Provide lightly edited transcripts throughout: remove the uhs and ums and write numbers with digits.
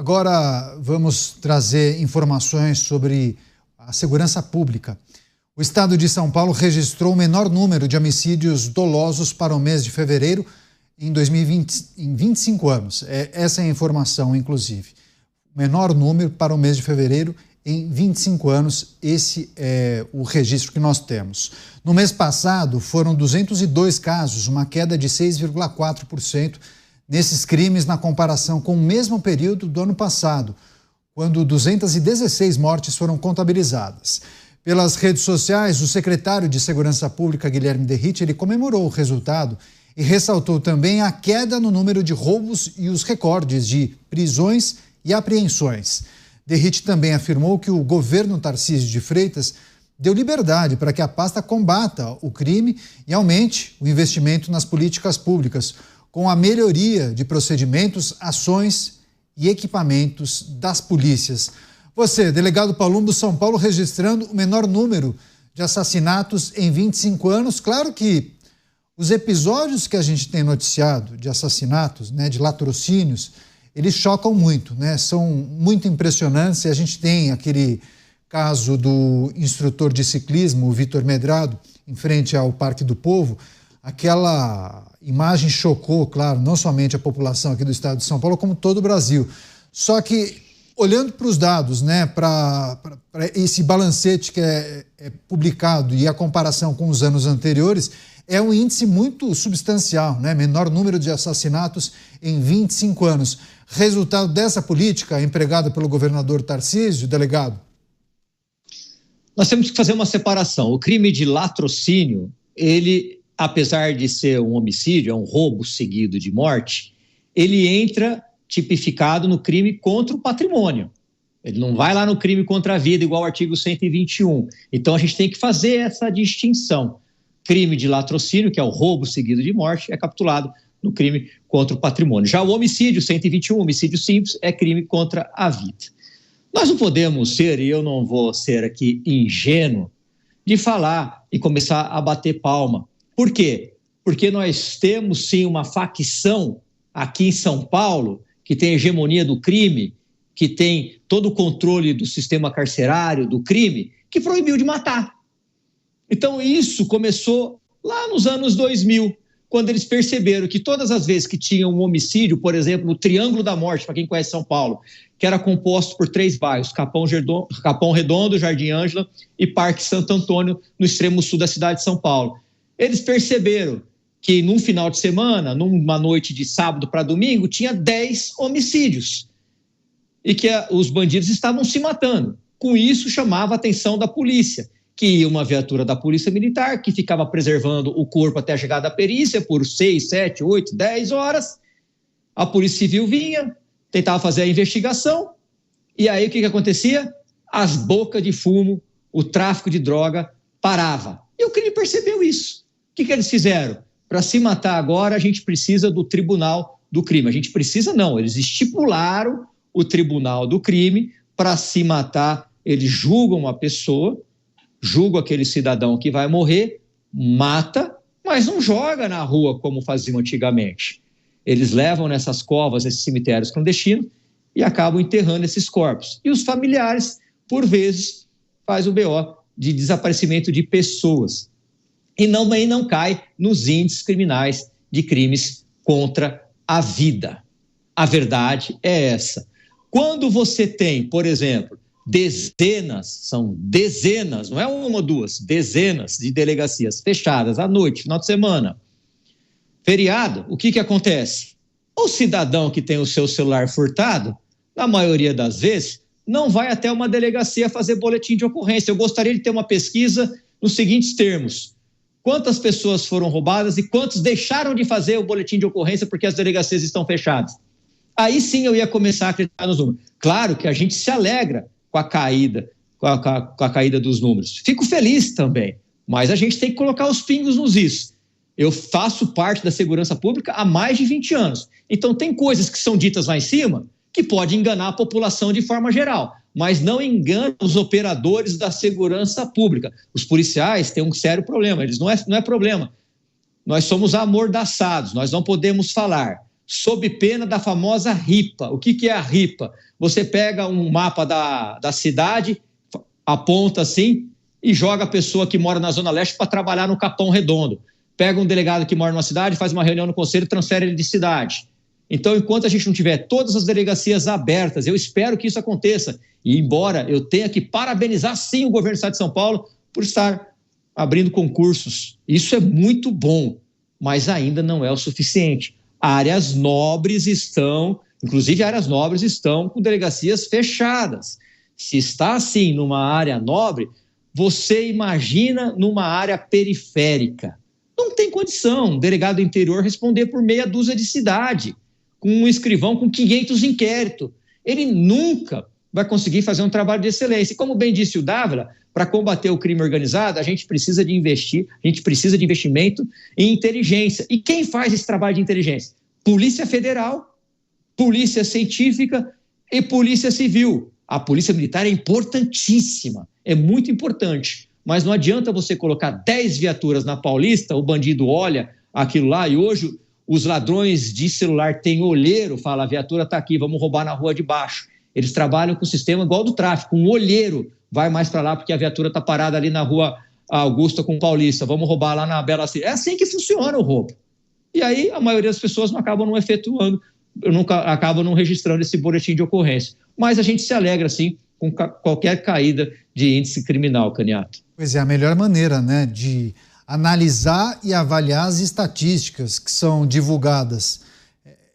Agora vamos trazer informações sobre a segurança pública. O estado de São Paulo registrou o menor número de homicídios dolosos para o mês de fevereiro em 2020, em 25 anos. Essa é a informação, inclusive. O menor número para o mês de fevereiro em 25 anos, esse é o registro que nós temos. No mês passado, foram 202 casos, uma queda de 6,4% nesses crimes na comparação com o mesmo período do ano passado, quando 216 mortes foram contabilizadas. Pelas redes sociais, o secretário de Segurança Pública, Guilherme Derrite, ele comemorou o resultado e ressaltou também a queda no número de roubos e os recordes de prisões e apreensões. Derrite também afirmou que o governo Tarcísio de Freitas deu liberdade para que a pasta combata o crime e aumente o investimento nas políticas públicas, com a melhoria de procedimentos, ações e equipamentos das polícias. Você, delegado Palumbo, São Paulo, registrando o menor número de assassinatos em 25 anos. Claro que os episódios que a gente tem noticiado de assassinatos, de latrocínios, eles chocam muito, são muito impressionantes. E a gente tem aquele caso do instrutor de ciclismo, o Vitor Medrado, em frente ao Parque do Povo. Aquela imagem chocou, claro, não somente a população aqui do estado de São Paulo, como todo o Brasil. Só que, olhando para os dados, para esse balancete que é publicado e a comparação com os anos anteriores, é um índice muito substancial, menor número de assassinatos em 25 anos. Resultado dessa política empregada pelo governador Tarcísio, delegado? Nós temos que fazer uma separação. O crime de latrocínio, ele, apesar de ser um homicídio, é um roubo seguido de morte, ele entra tipificado no crime contra o patrimônio. Ele não vai lá no crime contra a vida, igual ao artigo 121. Então, a gente tem que fazer essa distinção. Crime de latrocínio, que é o roubo seguido de morte, é capitulado no crime contra o patrimônio. Já o homicídio, 121, homicídio simples, é crime contra a vida. Nós não podemos ser, e eu não vou ser aqui ingênuo, de falar e começar a bater palma. Por quê? Porque nós temos, sim, uma facção aqui em São Paulo que tem hegemonia do crime, que tem todo o controle do sistema carcerário, do crime, que proibiu de matar. Então, isso começou lá nos anos 2000, quando eles perceberam que todas as vezes que tinha um homicídio, por exemplo, o Triângulo da Morte, para quem conhece São Paulo, que era composto por 3 bairros, Capão Redondo, Jardim Ângela e Parque Santo Antônio, no extremo sul da cidade de São Paulo. Eles perceberam que num final de semana, numa noite de sábado para domingo, tinha 10 homicídios e que os bandidos estavam se matando. Com isso, chamava a atenção da polícia, que ia uma viatura da Polícia Militar, que ficava preservando o corpo até a chegada da perícia por 6, 7, 8, 10 horas. A Polícia Civil vinha, tentava fazer a investigação, e aí o que acontecia? As bocas de fumo, o tráfico de droga parava. E o crime percebeu isso. O que eles fizeram? Para se matar agora, a gente precisa do tribunal do crime. A gente precisa não, eles estipularam o tribunal do crime para se matar. Eles julgam a pessoa, julgam aquele cidadão que vai morrer, mata, mas não joga na rua como faziam antigamente. Eles levam nessas covas, nesses cemitérios clandestinos e acabam enterrando esses corpos. E os familiares, por vezes, fazem o BO de desaparecimento de pessoas. E não cai nos índices criminais de crimes contra a vida. A verdade é essa. Quando você tem, por exemplo, são dezenas, não é uma ou duas, dezenas de delegacias fechadas à noite, final de semana, feriado, o que acontece? O cidadão que tem o seu celular furtado, na maioria das vezes, não vai até uma delegacia fazer boletim de ocorrência. Eu gostaria de ter uma pesquisa nos seguintes termos: quantas pessoas foram roubadas e quantos deixaram de fazer o boletim de ocorrência porque as delegacias estão fechadas? Aí sim eu ia começar a acreditar nos números. Claro que a gente se alegra com a caída dos números. Fico feliz também, mas a gente tem que colocar os pingos nos is. Eu faço parte da segurança pública há mais de 20 anos. Então tem coisas que são ditas lá em cima que podem enganar a população de forma geral, mas não engana os operadores da segurança pública. Os policiais têm um sério problema, eles não é problema. Nós somos amordaçados, nós não podemos falar. sob pena da famosa ripa. O que é a ripa? Você pega um mapa da cidade, aponta assim e joga a pessoa que mora na Zona Leste para trabalhar no Capão Redondo. Pega um delegado que mora numa cidade, faz uma reunião no conselho e transfere ele de cidade. Então, enquanto a gente não tiver todas as delegacias abertas, eu espero que isso aconteça. E embora eu tenha que parabenizar, sim, o governo do estado de São Paulo por estar abrindo concursos. Isso é muito bom, mas ainda não é o suficiente. Áreas nobres estão, inclusive áreas nobres estão com delegacias fechadas. Se está assim numa área nobre, você imagina numa área periférica. Não tem condição um delegado do interior responder por meia dúzia de cidade, com um escrivão com 500 inquéritos. Ele nunca vai conseguir fazer um trabalho de excelência. E como bem disse o Dávila, para combater o crime organizado, a gente precisa de investir, a gente precisa de investimento em inteligência. E quem faz esse trabalho de inteligência? Polícia Federal, Polícia Científica e Polícia Civil. A Polícia Militar é importantíssima, é muito importante, mas não adianta você colocar 10 viaturas na Paulista, o bandido olha aquilo lá e hoje os ladrões de celular têm olheiro, fala, a viatura está aqui, vamos roubar na rua de baixo. Eles trabalham com o sistema igual do tráfico, um olheiro vai mais para lá porque a viatura está parada ali na rua Augusta com Paulista, vamos roubar lá na Bela Cidade. É assim que funciona o roubo. E aí a maioria das pessoas não acabam não efetuando, acabam não registrando esse boletim de ocorrência. Mas a gente se alegra, sim, com qualquer caída de índice criminal, Caniato. Pois é, a melhor maneira, né, de analisar e avaliar as estatísticas que são divulgadas.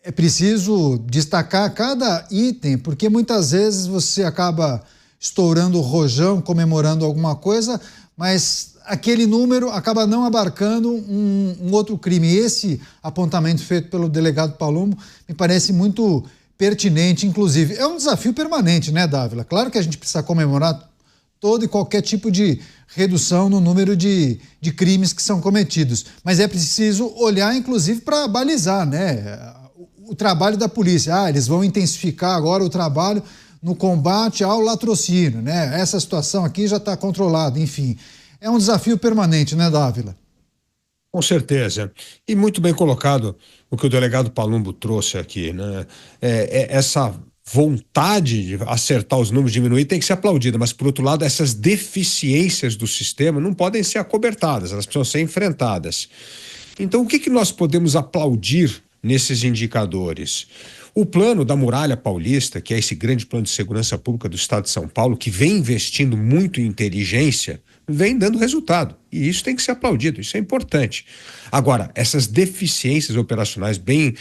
É preciso destacar cada item, porque muitas vezes você acaba estourando o rojão, comemorando alguma coisa, mas aquele número acaba não abarcando um outro crime. Esse apontamento feito pelo delegado Palumbo me parece muito pertinente, inclusive. É um desafio permanente, né, Dávila? Claro que a gente precisa comemorar todo e qualquer tipo de redução no número de crimes que são cometidos, mas é preciso olhar, inclusive, para balizar, né, o trabalho da polícia. Eles vão intensificar agora o trabalho no combate ao latrocínio, né? Essa situação aqui já está controlada, enfim. É um desafio permanente, né, Dávila? Com certeza. E muito bem colocado o que o delegado Palumbo trouxe aqui, né? Essa vontade de acertar os números, diminuir, tem que ser aplaudida, mas, por outro lado, essas deficiências do sistema não podem ser acobertadas, elas precisam ser enfrentadas. Então, o que nós podemos aplaudir nesses indicadores? O plano da Muralha Paulista, que é esse grande plano de segurança pública do estado de São Paulo, que vem investindo muito em inteligência, vem dando resultado. E isso tem que ser aplaudido, isso é importante. Agora, essas deficiências operacionais bem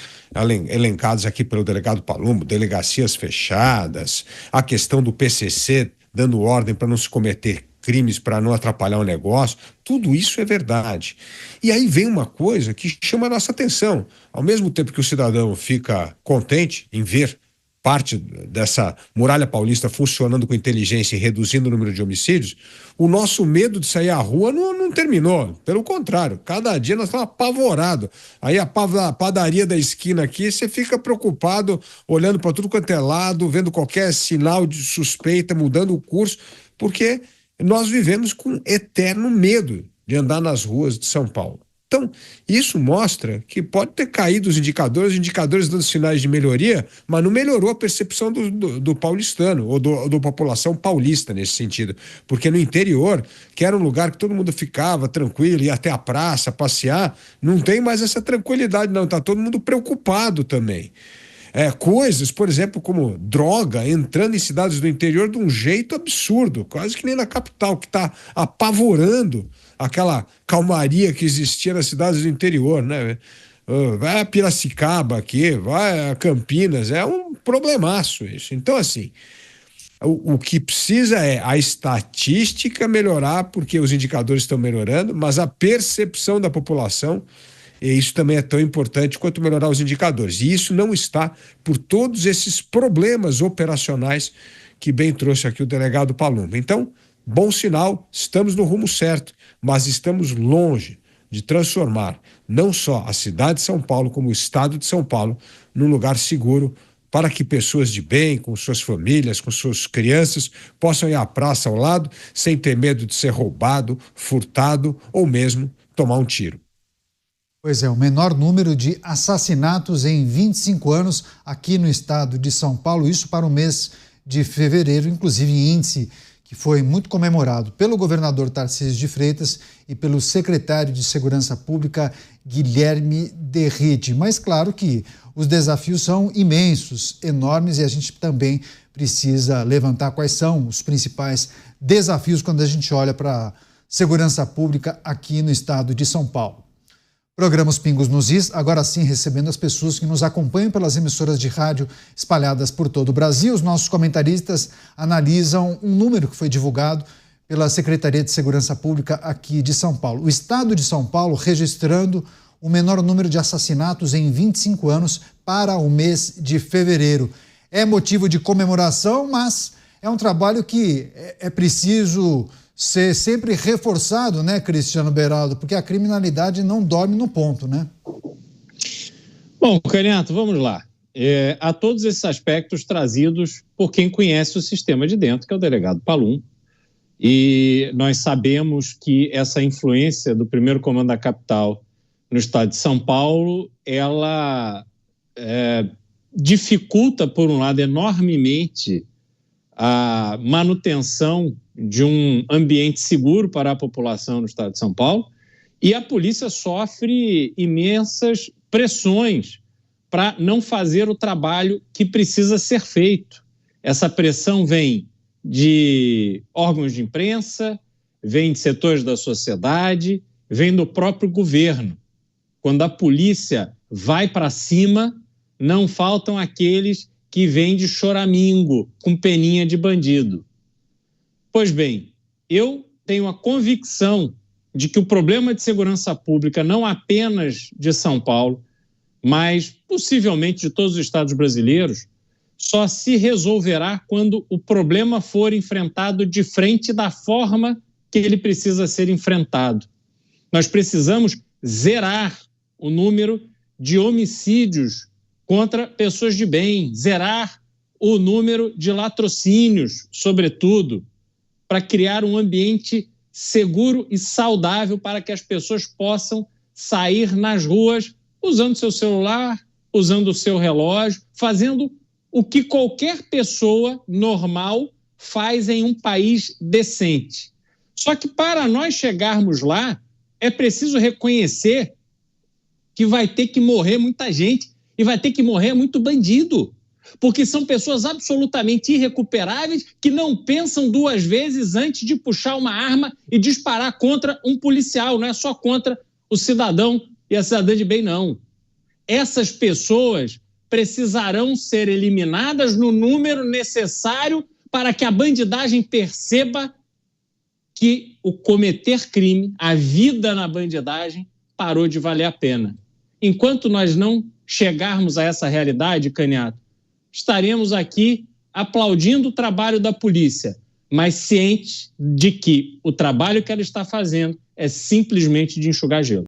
elencadas aqui pelo delegado Palumbo, delegacias fechadas, a questão do PCC dando ordem para não se cometer crimes, para não atrapalhar o negócio, tudo isso é verdade. E aí vem uma coisa que chama a nossa atenção. Ao mesmo tempo que o cidadão fica contente em ver parte dessa muralha paulista funcionando com inteligência e reduzindo o número de homicídios, o nosso medo de sair à rua não terminou. Pelo contrário, cada dia nós estamos apavorados. Aí a padaria da esquina aqui, você fica preocupado, olhando para tudo quanto é lado, vendo qualquer sinal de suspeita, mudando o curso, porque nós vivemos com eterno medo de andar nas ruas de São Paulo. Então, isso mostra que pode ter caído os indicadores dando sinais de melhoria, mas não melhorou a percepção do paulistano, ou da população paulista nesse sentido. Porque no interior, que era um lugar que todo mundo ficava tranquilo, ia até a praça, passear, não tem mais essa tranquilidade não, está todo mundo preocupado também. Coisas, por exemplo, como droga entrando em cidades do interior de um jeito absurdo, quase que nem na capital, que está apavorando aquela calmaria que existia nas cidades do interior, né? Vai a Piracicaba aqui, vai a Campinas, é um problemaço isso. Então, assim, o que precisa é a estatística melhorar, porque os indicadores estão melhorando, mas a percepção da população, e isso também é tão importante quanto melhorar os indicadores. E isso não está por todos esses problemas operacionais que bem trouxe aqui o delegado Palumbo. Então, bom sinal, estamos no rumo certo, mas estamos longe de transformar não só a cidade de São Paulo, como o estado de São Paulo, num lugar seguro para que pessoas de bem, com suas famílias, com suas crianças, possam ir à praça ao lado sem ter medo de ser roubado, furtado ou mesmo tomar um tiro. Pois é, o menor número de assassinatos em 25 anos aqui no estado de São Paulo, isso para o mês de fevereiro, inclusive índice que foi muito comemorado pelo governador Tarcísio de Freitas e pelo secretário de Segurança Pública, Guilherme Derride. Mas claro que os desafios são imensos, enormes, e a gente também precisa levantar quais são os principais desafios quando a gente olha para a segurança pública aqui no estado de São Paulo. Programa Os Pingos nos Is, agora sim recebendo as pessoas que nos acompanham pelas emissoras de rádio espalhadas por todo o Brasil. Os nossos comentaristas analisam um número que foi divulgado pela Secretaria de Segurança Pública aqui de São Paulo. O estado de São Paulo registrando o menor número de assassinatos em 25 anos para o mês de fevereiro. É motivo de comemoração, mas é um trabalho que é preciso ser sempre reforçado, né, Cristiano Beraldo? Porque a criminalidade não dorme no ponto, né? Bom, Caniato, vamos lá. Há todos esses aspectos trazidos por quem conhece o sistema de dentro, que é o delegado Palum, e nós sabemos que essa influência do primeiro comando da capital no estado de São Paulo, ela dificulta, por um lado, enormemente a manutenção de um ambiente seguro para a população no estado de São Paulo, e a polícia sofre imensas pressões para não fazer o trabalho que precisa ser feito. Essa pressão vem de órgãos de imprensa, vem de setores da sociedade, vem do próprio governo. Quando a polícia vai para cima, não faltam aqueles que vêm de choramingo, com peninha de bandido. Pois bem, eu tenho a convicção de que o problema de segurança pública, não apenas de São Paulo, mas possivelmente de todos os estados brasileiros, só se resolverá quando o problema for enfrentado de frente da forma que ele precisa ser enfrentado. Nós precisamos zerar o número de homicídios contra pessoas de bem, zerar o número de latrocínios, sobretudo, para criar um ambiente seguro e saudável para que as pessoas possam sair nas ruas usando seu celular, usando o seu relógio, fazendo o que qualquer pessoa normal faz em um país decente. Só que para nós chegarmos lá, é preciso reconhecer que vai ter que morrer muita gente e vai ter que morrer muito bandido, porque são pessoas absolutamente irrecuperáveis que não pensam duas vezes antes de puxar uma arma e disparar contra um policial, não é só contra o cidadão e a cidadã de bem, não. Essas pessoas precisarão ser eliminadas no número necessário para que a bandidagem perceba que o cometer crime, a vida na bandidagem, parou de valer a pena. Enquanto nós não chegarmos a essa realidade, Caniato, estaremos aqui aplaudindo o trabalho da polícia, mas cientes de que o trabalho que ela está fazendo é simplesmente de enxugar gelo.